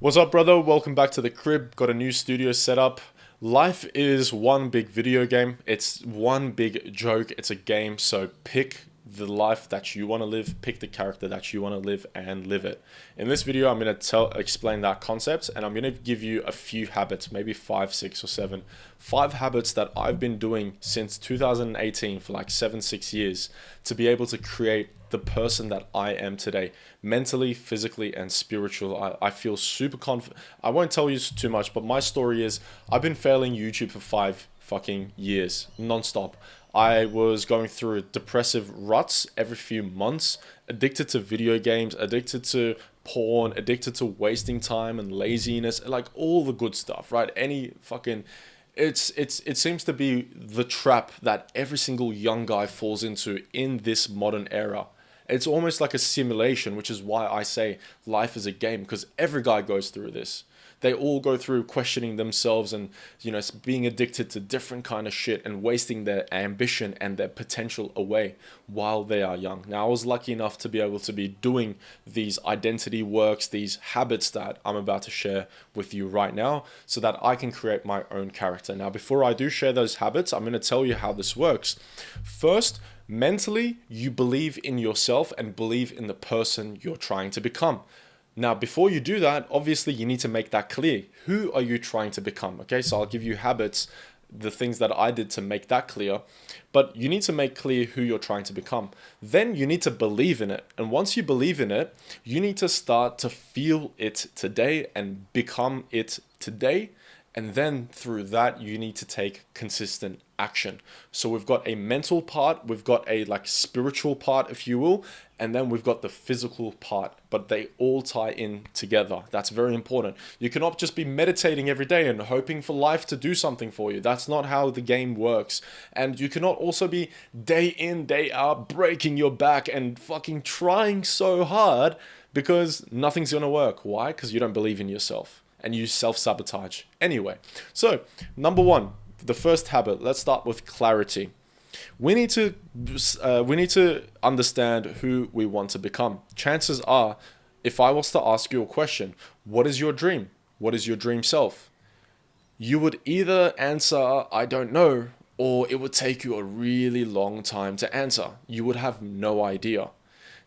What's up, brother? Welcome back to the crib. Got a new studio set up. Life is one big video game. It's one big joke. It's a game. So pick the life that you want to live, pick the character that you want to live, and live it. In this video, I'm going to explain that concept, and I'm going to give you a few habits, maybe 5, 6, or 7. 5 habits that I've been doing since 2018 for like 7, 6 years to be able to create the person that I am today, mentally, physically, and spiritual. I feel super confident. I won't tell you too much, but my story is I've been failing YouTube for 5 fucking years, non-stop. I was going through depressive ruts every few months, addicted to video games, addicted to porn, addicted to wasting time and laziness, like all the good stuff, right? Any fucking it seems to be the trap that every single young guy falls into in this modern era. It's almost like a simulation, which is why I say life is a game, because every guy goes through this. They all go through questioning themselves and, being addicted to different kind of shit and wasting their ambition and their potential away while they are young. Now, I was lucky enough to be able to be doing these identity works, these habits that I'm about to share with you right now so that I can create my own character. Now, before I do share those habits, I'm going to tell you how this works. First, mentally, you believe in yourself and believe in the person you're trying to become. Now, before you do that, obviously you need to make that clear. Who are you trying to become? Okay, so I'll give you habits, the things that I did to make that clear. But you need to make clear who you're trying to become. Then you need to believe in it. And once you believe in it, you need to start to feel it today and become it today. And then through that, you need to take consistent action. So we've got a mental part, we've got a spiritual part, if you will, and then we've got the physical part, but they all tie in together. That's very important. You cannot just be meditating every day and hoping for life to do something for you. That's not how the game works. And you cannot also be day in, day out, breaking your back and fucking trying so hard because nothing's gonna work. Why? Because you don't believe in yourself and you self-sabotage. Anyway, so number 1, the first habit, let's start with clarity. We need to understand who we want to become. Chances are, if I was to ask you a question, what is your dream? What is your dream self? You would either answer, I don't know, or it would take you a really long time to answer. You would have no idea.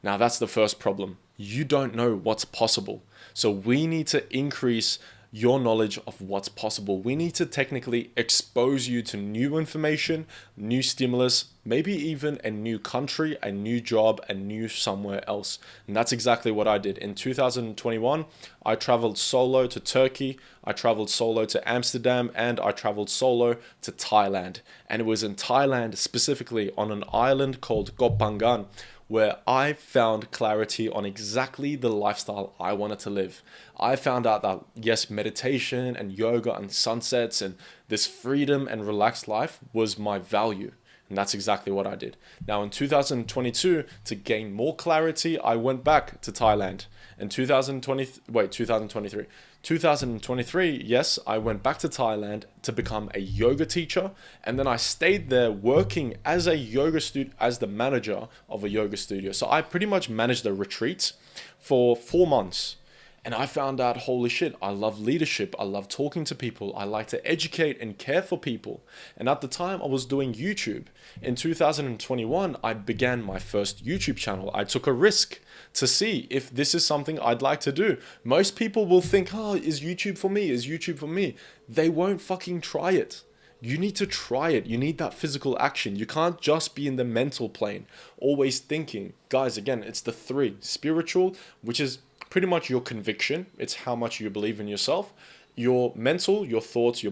Now that's the first problem. You don't know what's possible. So we need to increase your knowledge of what's possible. We need to technically expose you to new information, new stimulus, maybe even a new country, a new job, a new somewhere else. And that's exactly what I did. In 2021, I traveled solo to Turkey, I traveled solo to Amsterdam, and I traveled solo to Thailand. And it was in Thailand, specifically on an island called Koh Phangan, where I found clarity on exactly the lifestyle I wanted to live. I found out that yes, meditation and yoga and sunsets and this freedom and relaxed life was my value. And that's exactly what I did. Now in 2022, to gain more clarity, I went back to Thailand. In 2023, yes, I went back to Thailand to become a yoga teacher, and then I stayed there working as a yoga student, as the manager of a yoga studio. So I pretty much managed the retreats for 4 months. And I found out, holy shit, I love leadership. I love talking to people. I like to educate and care for people. And at the time I was doing YouTube. In 2021, I began my first YouTube channel. I took a risk to see if this is something I'd like to do. Most people will think, oh, is YouTube for me? Is YouTube for me? They won't fucking try it. You need to try it. You need that physical action. You can't just be in the mental plane, always thinking. Guys, again, it's the 3. Spiritual, which is pretty much your conviction. It's how much you believe in yourself. Your mental, your thoughts, your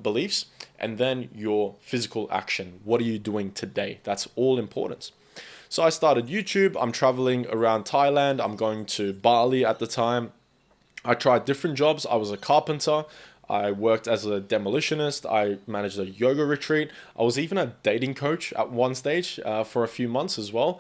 beliefs, and then your physical action. What are you doing today? That's all important. So I started YouTube. I'm traveling around Thailand. I'm going to Bali at the time. I tried different jobs. I was a carpenter. I worked as a demolitionist. I managed a yoga retreat. I was even a dating coach at one stage for a few months as well.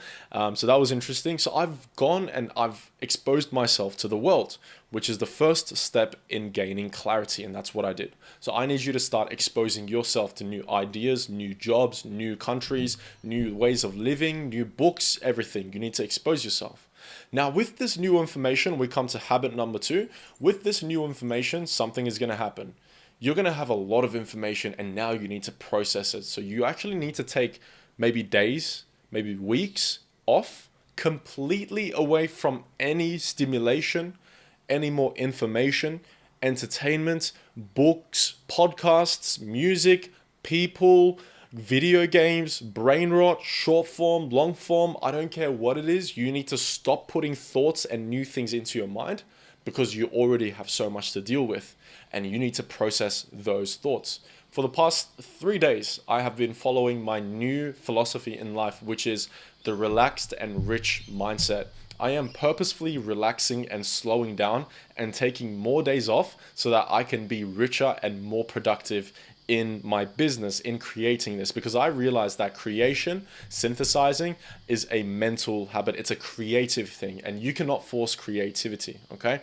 So that was interesting. So I've gone and I've exposed myself to the world, which is the first step in gaining clarity. And that's what I did. So I need you to start exposing yourself to new ideas, new jobs, new countries, new ways of living, new books, everything. You need to expose yourself. Now, with this new information, we come to habit number 2. With this new information, something is going to happen. You're going to have a lot of information, and now you need to process it. So you actually need to take maybe days, maybe weeks off, completely away from any stimulation, any more information, entertainment, books, podcasts, music, people, video games, brain rot, short form, long form. I don't care what it is. You need to stop putting thoughts and new things into your mind because you already have so much to deal with, and you need to process those thoughts. For the past 3 days, I have been following my new philosophy in life, which is the relaxed and rich mindset. I am purposefully relaxing and slowing down and taking more days off so that I can be richer and more productive in my business, in creating this, because I realize that creation, synthesizing, is a mental habit. It's a creative thing, and you cannot force creativity, okay?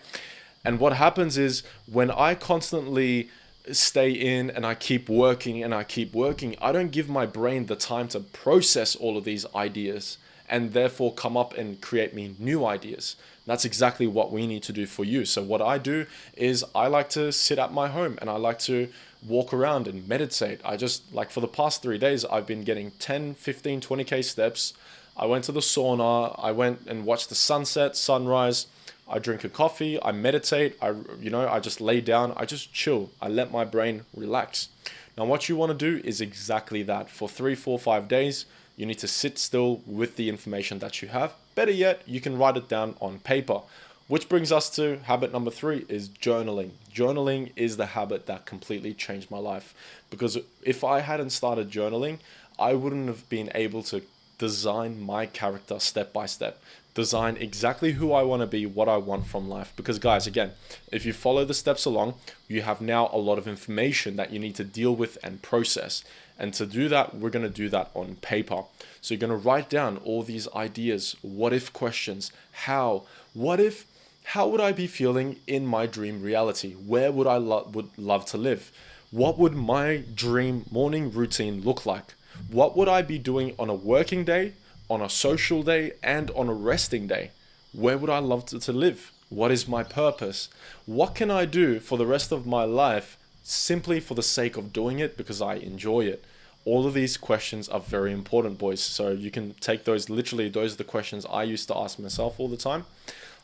And what happens is when I constantly stay in and I keep working and I keep working, I don't give my brain the time to process all of these ideas and therefore come up and create me new ideas. That's exactly what we need to do for you. So what I do is I like to sit at my home and I like to walk around and meditate. I just, like, for the past 3 days, I've been getting 10, 15, 20K steps. I went to the sauna. I went and watched the sunset, sunrise. I drink a coffee. I meditate. I just lay down. I just chill. I let my brain relax. Now, what you want to do is exactly that. For 3, 4, 5 days, you need to sit still with the information that you have. Better yet, you can write it down on paper. Which brings us to habit number 3 is journaling. Journaling is the habit that completely changed my life. Because if I hadn't started journaling, I wouldn't have been able to design my character step by step. Design exactly who I want to be, what I want from life. Because guys, again, if you follow the steps along, you have now a lot of information that you need to deal with and process. And to do that, we're going to do that on paper. So you're going to write down all these ideas, what if questions, how would I be feeling in my dream reality? Where would I would love to live? What would my dream morning routine look like? What would I be doing on a working day, on a social day, and on a resting day? Where would I love to live? What is my purpose? What can I do for the rest of my life simply for the sake of doing it because I enjoy it? All of these questions are very important, boys. So you can take those, literally, those are the questions I used to ask myself all the time.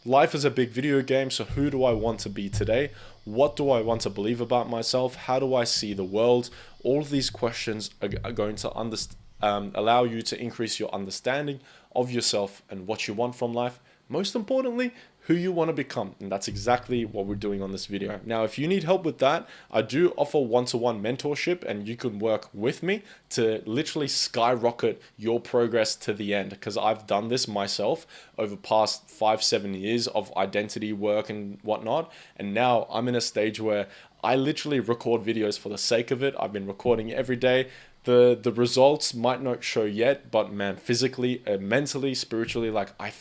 Life is a big video game, so who do I want to be today? What do I want to believe about myself? How do I see the world? All of these questions are going to allow you to increase your understanding of yourself and what you want from life. Most importantly, who you want to become. And that's exactly what we're doing on this video. Now, if you need help with that, I do offer one-to-one mentorship, and you can work with me to literally skyrocket your progress to the end. Because I've done this myself over past 5-7 years of identity work and whatnot. And now I'm in a stage where I literally record videos for the sake of it. I've been recording every day. The results might not show yet, but man, physically, mentally, spiritually, like I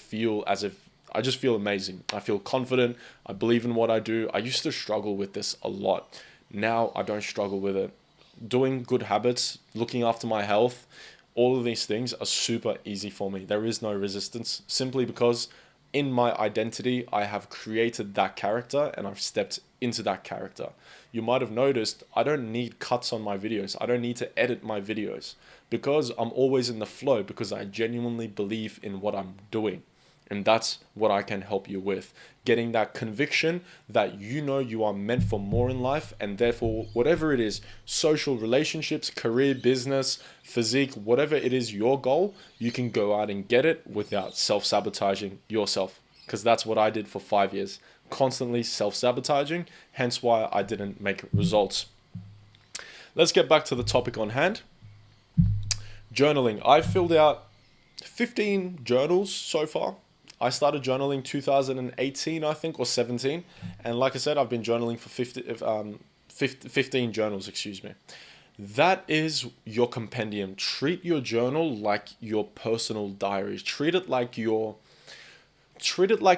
just feel amazing. I feel confident. I believe in what I do. I used to struggle with this a lot. Now I don't struggle with it. Doing good habits, looking after my health, all of these things are super easy for me. There is no resistance, simply because in my identity, I have created that character and I've stepped into that character. You might have noticed I don't need cuts on my videos. I don't need to edit my videos because I'm always in the flow, because I genuinely believe in what I'm doing. And that's what I can help you with. Getting that conviction that you are meant for more in life, and therefore whatever it is, social relationships, career, business, physique, whatever it is your goal, you can go out and get it without self-sabotaging yourself. Because that's what I did for 5 years. Constantly self-sabotaging, hence why I didn't make results. Let's get back to the topic on hand. Journaling. I filled out 15 journals so far. I started journaling 2018, I think, or 17. And like I said, I've been journaling for 15 journals, excuse me. That is your compendium. Treat your journal like your personal diary. Treat it like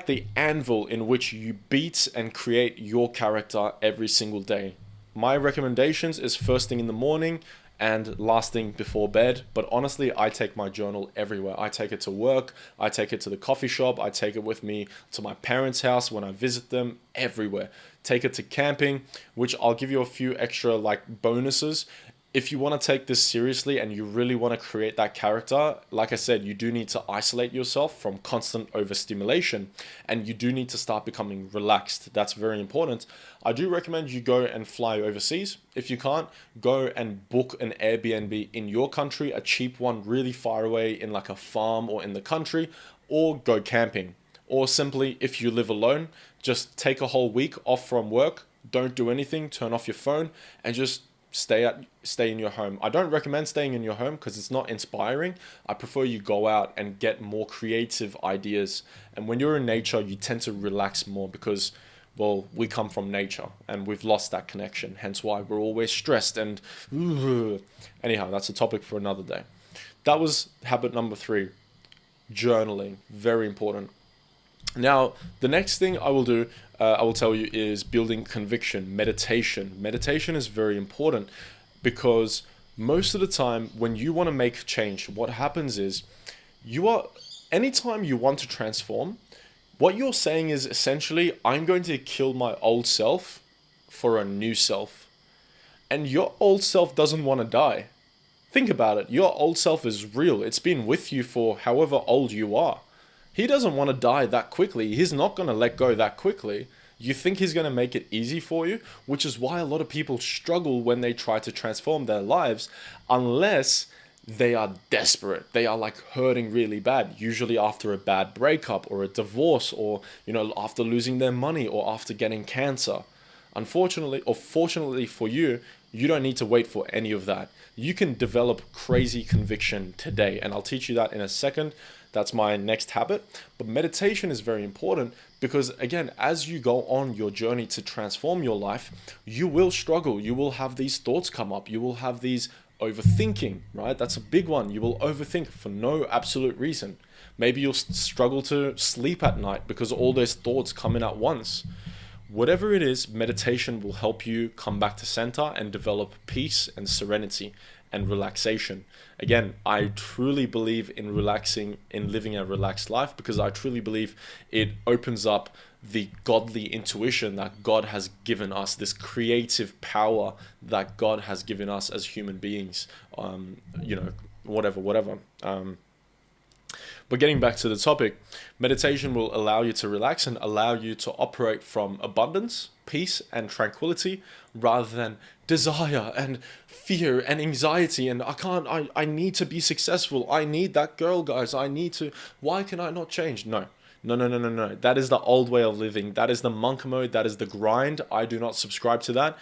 the anvil in which you beat and create your character every single day. My recommendations is first thing in the morning, and last thing before bed. But honestly, I take my journal everywhere. I take it to work, I take it to the coffee shop, I take it with me to my parents' house when I visit them, everywhere. Take it to camping, which I'll give you a few extra like bonuses. If you want to take this seriously and you really want to create that character, like I said, you do need to isolate yourself from constant overstimulation, and you do need to start becoming relaxed. That's very important. I do recommend you go and fly overseas. If you can't, go and book an Airbnb in your country, a cheap one really far away in like a farm or in the country, or go camping. Or simply, if you live alone, just take a whole week off from work, don't do anything, turn off your phone, and just stay in your home. I don't recommend staying in your home because it's not inspiring. I prefer you go out and get more creative ideas. And when you're in nature, you tend to relax more because, well, we come from nature and we've lost that connection. Hence why we're always stressed and anyhow, that's a topic for another day. That was habit number 3, journaling. Very important. Now, the next thing I will do, I will tell you, is building conviction, meditation. Meditation is very important because most of the time when you want to make change, what happens is anytime you want to transform, what you're saying is essentially, I'm going to kill my old self for a new self. And your old self doesn't want to die. Think about it. Your old self is real. It's been with you for however old you are. He doesn't want to die that quickly. He's not going to let go that quickly. You think he's going to make it easy for you, which is why a lot of people struggle when they try to transform their lives, unless they are desperate. They are like hurting really bad, usually after a bad breakup or a divorce, or, after losing their money or after getting cancer. Unfortunately, or fortunately for you, you don't need to wait for any of that. You can develop crazy conviction today, and I'll teach you that in a second. That's my next habit. But meditation is very important because, again, as you go on your journey to transform your life, you will struggle. You will have these thoughts come up. You will have these overthinking, right? That's a big one. You will overthink for no absolute reason. Maybe you'll struggle to sleep at night because all those thoughts come in at once. Whatever it is, meditation will help you come back to center and develop peace and serenity and relaxation. Again, I truly believe in relaxing, in living a relaxed life, because I truly believe it opens up the godly intuition that God has given us, this creative power that God has given us as human beings, whatever. But getting back to the topic, meditation will allow you to relax and allow you to operate from abundance, peace, and tranquility rather than desire and fear and anxiety and I need to be successful. I need that girl, guys. Why can I not change? No. That is the old way of living. That is the monk mode. That is the grind. I do not subscribe to that.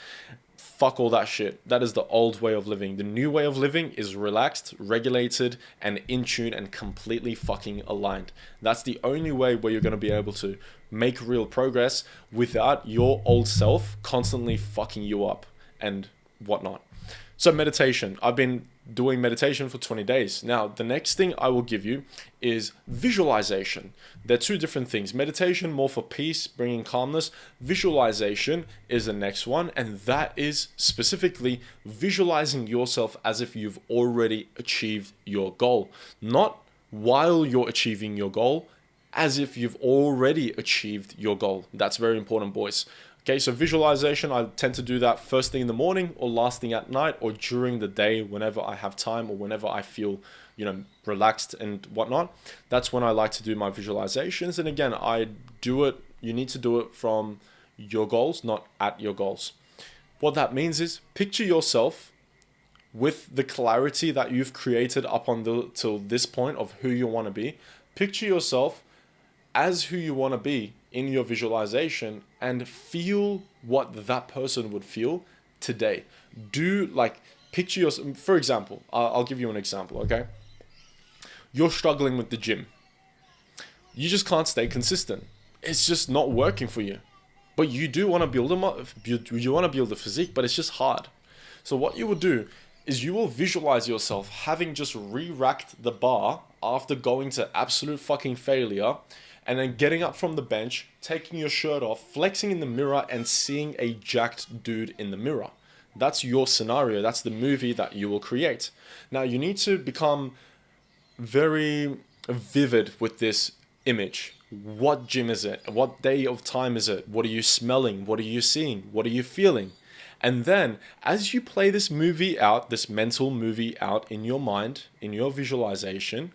Fuck all that shit. That is the old way of living. The new way of living is relaxed, regulated, and in tune and completely fucking aligned. That's the only way where you're going to be able to make real progress without your old self constantly fucking you up and whatnot. So meditation. I've been doing meditation for 20 days. Now, the next thing I will give you is visualization. They're two different things. Meditation, more for peace, bringing calmness. Visualization is the next one, and that is specifically visualizing yourself as if you've already achieved your goal. Not while you're achieving your goal, as if you've already achieved your goal. That's very important, boys. Okay, so visualization, I tend to do that first thing in the morning or last thing at night or during the day whenever I have time or whenever I feel, relaxed and whatnot. That's when I like to do my visualizations. And again, you need to do it from your goals, not at your goals. What that means is picture yourself with the clarity that you've created up till this point of who you want to be. Picture yourself as who you want to be in your visualization and feel what that person would feel today. Picture yourself. For example, I'll give you an example, okay? You're struggling with the gym. You just can't stay consistent. It's just not working for you. But you do want to build a physique, but it's just hard. So what you will do is you will visualize yourself having just re-racked the bar after going to absolute fucking failure, and then getting up from the bench, taking your shirt off, flexing in the mirror, and seeing a jacked dude in the mirror. That's your scenario. That's the movie that you will create. Now you need to become very vivid with this image. What gym is it? What day of time is it? What are you smelling? What are you seeing? What are you feeling? And then as you play this movie out, this mental movie out in your mind, in your visualization,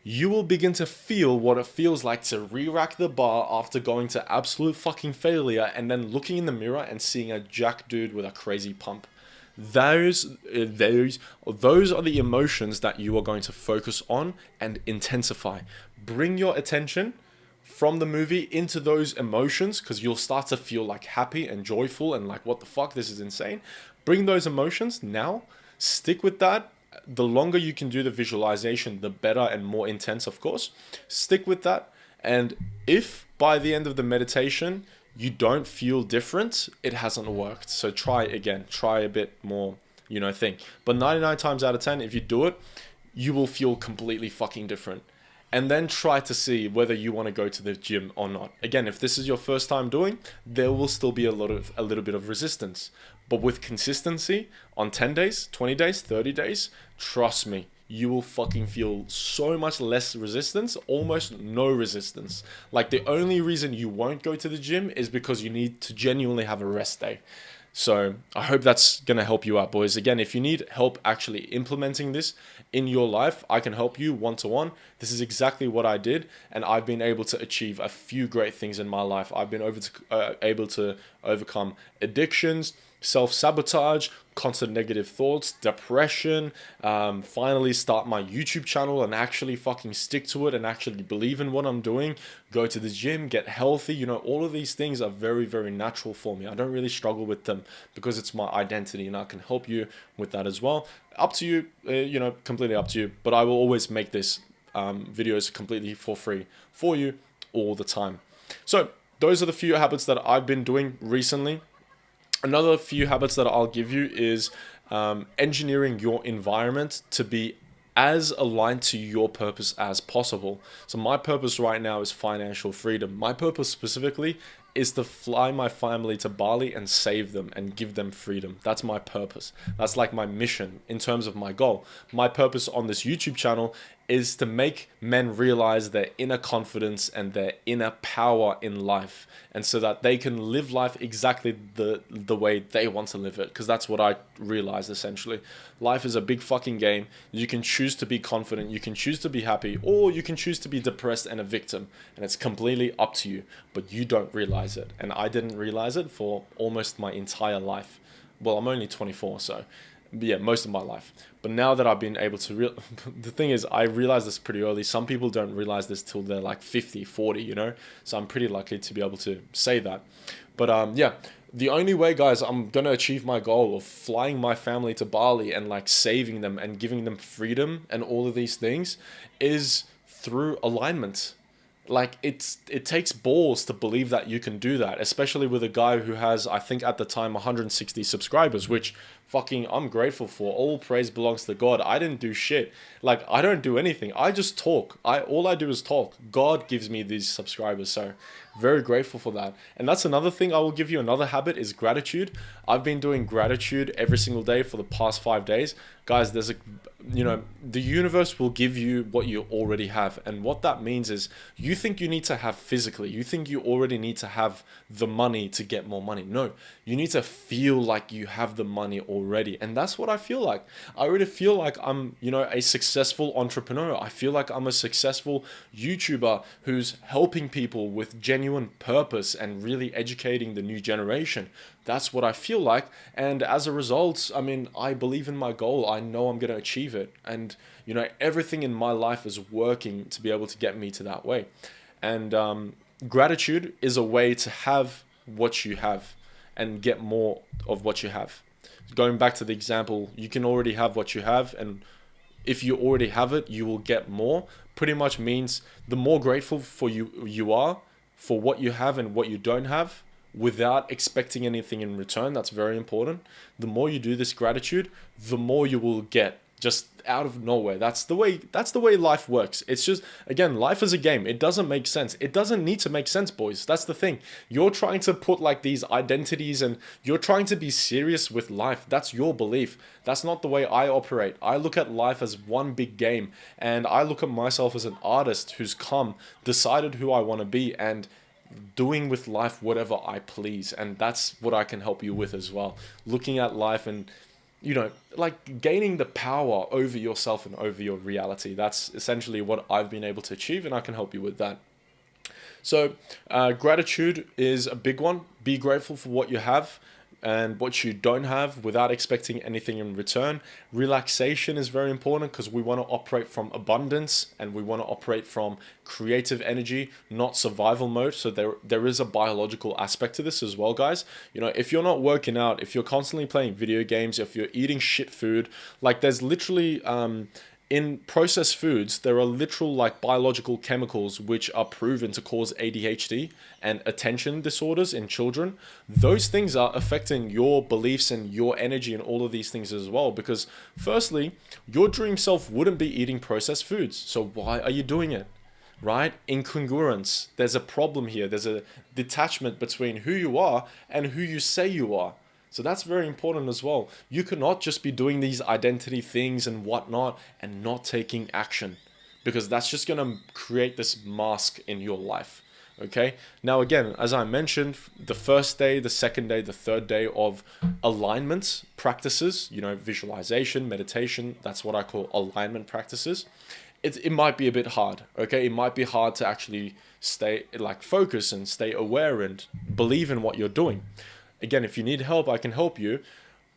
you will begin to feel what it feels like to re-rack the bar after going to absolute fucking failure and then looking in the mirror and seeing a jack dude with a crazy pump. Those are the emotions that you are going to focus on and intensify. Bring your attention from the movie into those emotions, because you'll start to feel like happy and joyful and like, what the fuck, this is insane. Bring those emotions now, stick with that. The longer you can do the visualization, the better and more intense, of course. Stick with that. And if by the end of the meditation you don't feel different, it hasn't worked. So try again, try a bit more, thing. But 99 times out of 10, if you do it, you will feel completely fucking different. And then try to see whether you want to go to the gym or not. Again, if this is your first time doing, there will still be a little bit of resistance. But with consistency on 10 days, 20 days, 30 days, trust me, you will fucking feel so much less resistance, almost no resistance. Like the only reason you won't go to the gym is because you need to genuinely have a rest day. So I hope that's going to help you out, boys. Again, if you need help actually implementing this in your life, I can help you one-to-one. This is exactly what I did, and I've been able to achieve a few great things in my life. I've been able to overcome addictions, self-sabotage, constant negative thoughts, depression, finally start my YouTube channel and actually fucking stick to it and actually believe in what I'm doing, go to the gym, get healthy. All of these things are very, very natural for me. I don't really struggle with them because it's my identity, and I can help you with that as well. Up to you, completely up to you, but I will always make this videos completely for free for you all the time. So those are the few habits that I've been doing recently. Another few habits that I'll give you is engineering your environment to be as aligned to your purpose as possible. So my purpose right now is financial freedom. My purpose specifically is to fly my family to Bali and save them and give them freedom. That's my purpose. That's like my mission in terms of my goal. My purpose on this YouTube channel is to make men realize their inner confidence and their inner power in life, and so that they can live life exactly the way they want to live it, because that's what I realized essentially. Life is a big fucking game. You can choose to be confident, you can choose to be happy, or you can choose to be depressed and a victim, and it's completely up to you, but you don't realize it. And I didn't realize it for almost my entire life. Well, I'm only 24, so yeah, most of my life. But now that I've been able to the thing is, I realized this pretty early. Some people don't realize this till they're like 50, 40, so I'm pretty lucky to be able to say that. But yeah, the only way, guys, I'm gonna achieve my goal of flying my family to Bali and like saving them and giving them freedom and all of these things is through alignment. Like it takes balls to believe that you can do that, especially with a guy who has, I think at the time, 160 subscribers, which fucking I'm grateful for. All praise belongs to God. I didn't do shit. Like, I don't do anything. I just talk. All I do is talk. God gives me these subscribers, so very grateful for that. And that's another thing I will give you. Another habit is gratitude. I've been doing gratitude every single day for the past 5 days. Guys, the universe will give you what you already have. And what that means is, you think you need to have physically. You think you already need to have the money to get more money. No, you need to feel like you have the money already. And that's what I feel like. I really feel like I'm, a successful entrepreneur. I feel like I'm a successful YouTuber who's helping people with genuine purpose and really educating the new generation. That's what I feel like. And as a result, I believe in my goal. I know I'm going to achieve it. And, everything in my life is working to be able to get me to that way. And gratitude is a way to have what you have and get more of what you have. Going back to the example, you can already have what you have, and if you already have it, you will get more. Pretty much means the more grateful you are for what you have and what you don't have, without expecting anything in return. That's very important. The more you do this gratitude, the more you will get. just out of nowhere. That's the way life works. It's just, again, life is a game. It doesn't make sense. It doesn't need to make sense, boys. That's the thing. You're trying to put like these identities and you're trying to be serious with life. That's your belief. That's not the way I operate. I look at life as one big game, and I look at myself as an artist who's come, decided who I want to be, and doing with life whatever I please. And that's what I can help you with as well. Looking at life and, like gaining the power over yourself and over your reality. That's essentially what I've been able to achieve, and I can help you with that. So gratitude is a big one. Be grateful for what you have and what you don't have without expecting anything in return. Relaxation is very important because we want to operate from abundance and we want to operate from creative energy, not survival mode. So there is a biological aspect to this as well, guys. If you're not working out, if you're constantly playing video games, if you're eating shit food, like there's literally in processed foods, there are literal like biological chemicals which are proven to cause ADHD and attention disorders in children. Those things are affecting your beliefs and your energy and all of these things as well. Because firstly, your dream self wouldn't be eating processed foods. So why are you doing it? Right? Incongruence. There's a problem here. There's a detachment between who you are and who you say you are. So that's very important as well. You cannot just be doing these identity things and whatnot and not taking action, because that's just going to create this mask in your life. Okay. Now, again, as I mentioned, the first day, the second day, the third day of alignment practices, visualization, meditation, that's what I call alignment practices. It might be a bit hard. Okay. It might be hard to actually stay like focus and stay aware and believe in what you're doing. Again, if you need help, I can help you.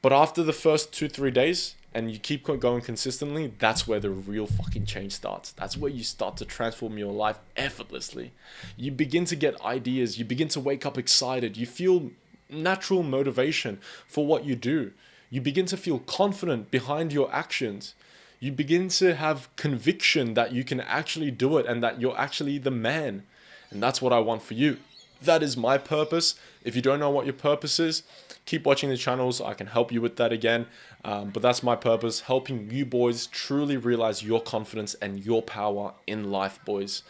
But after the first 2-3 days and you keep going consistently, that's where the real fucking change starts. That's where you start to transform your life effortlessly. You begin to get ideas. You begin to wake up excited. You feel natural motivation for what you do. You begin to feel confident behind your actions. You begin to have conviction that you can actually do it and that you're actually the man. And that's what I want for you. That is my purpose. If you don't know what your purpose is, keep watching the channel so I can help you with that again. But that's my purpose, helping you boys truly realize your confidence and your power in life, boys.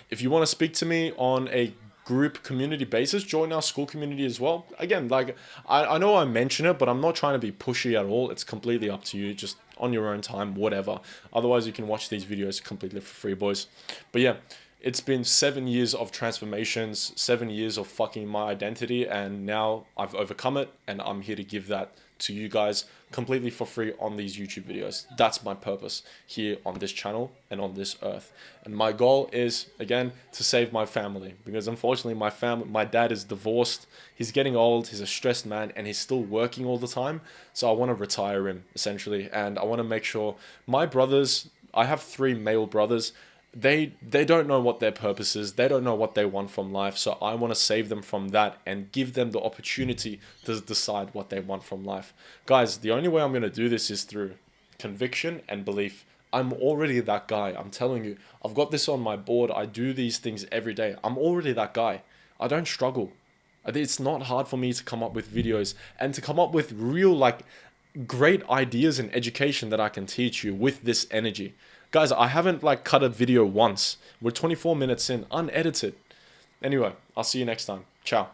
If you want to speak to me on a group community basis, join our school community as well. Again, like I know I mention it, but I'm not trying to be pushy at all. It's completely up to you, just on your own time, whatever. Otherwise, you can watch these videos completely for free, boys. But yeah. It's been 7 years of transformations, 7 years of fucking my identity, and now I've overcome it, and I'm here to give that to you guys completely for free on these YouTube videos. That's my purpose here on this channel and on this earth. And my goal is, again, to save my family, because unfortunately my dad is divorced, he's getting old, he's a stressed man, and he's still working all the time. So I want to retire him, essentially, and I want to make sure my brothers, I have 3 male brothers, they don't know what their purpose is. They don't know what they want from life. So I want to save them from that and give them the opportunity to decide what they want from life. Guys, the only way I'm going to do this is through conviction and belief. I'm already that guy. I'm telling you, I've got this on my board. I do these things every day. I'm already that guy. I don't struggle. It's not hard for me to come up with videos and to come up with real, like, great ideas and education that I can teach you with this energy. Guys, I haven't like cut a video once. We're 24 minutes in, unedited. Anyway, I'll see you next time. Ciao.